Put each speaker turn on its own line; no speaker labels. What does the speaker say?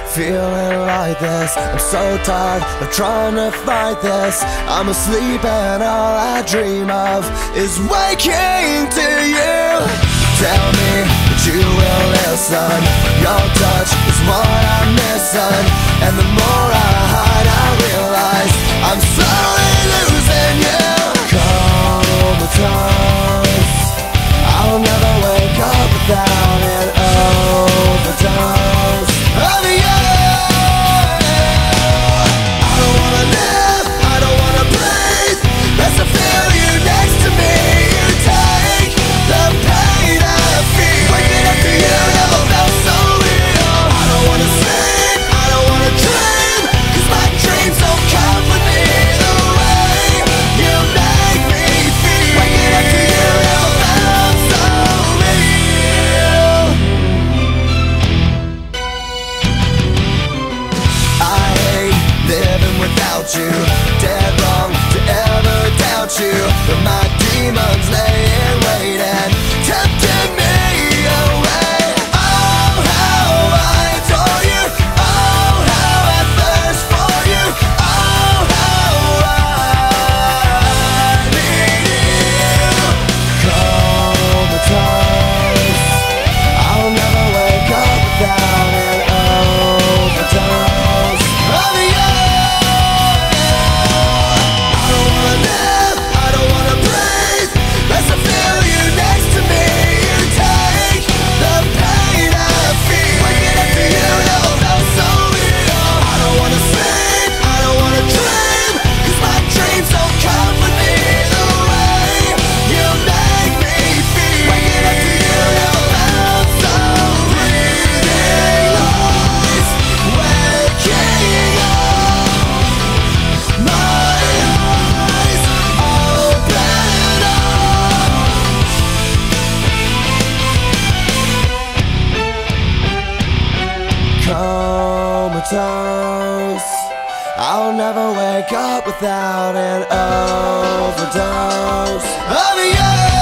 Feeling like this, I'm so tired of trying to fight this. I'm asleep and all I dream of is waking to you. Tell me that you will listen. Your touch is what I'm missing, and the more I hide I realize I'm slowly losing you. Comatose, I'll never wake up without an overdose of you. Best to feel you next to me. You take the pain I feel. Waking up to you never felt so real. I don't wanna sleep, I don't wanna dream, 'cause my dreams don't come with me the way you make me feel. Waking up to you never felt so real. I hate living without you. Dead wrong to ever doubt you, but my demons lay in wait and tempted me away. Oh, how I adore you. Oh, how I thirst for you. Oh, how I need you. Comatose, I'll never wake up without an overdose of you. Comatose, I'll never wake up without an overdose of you.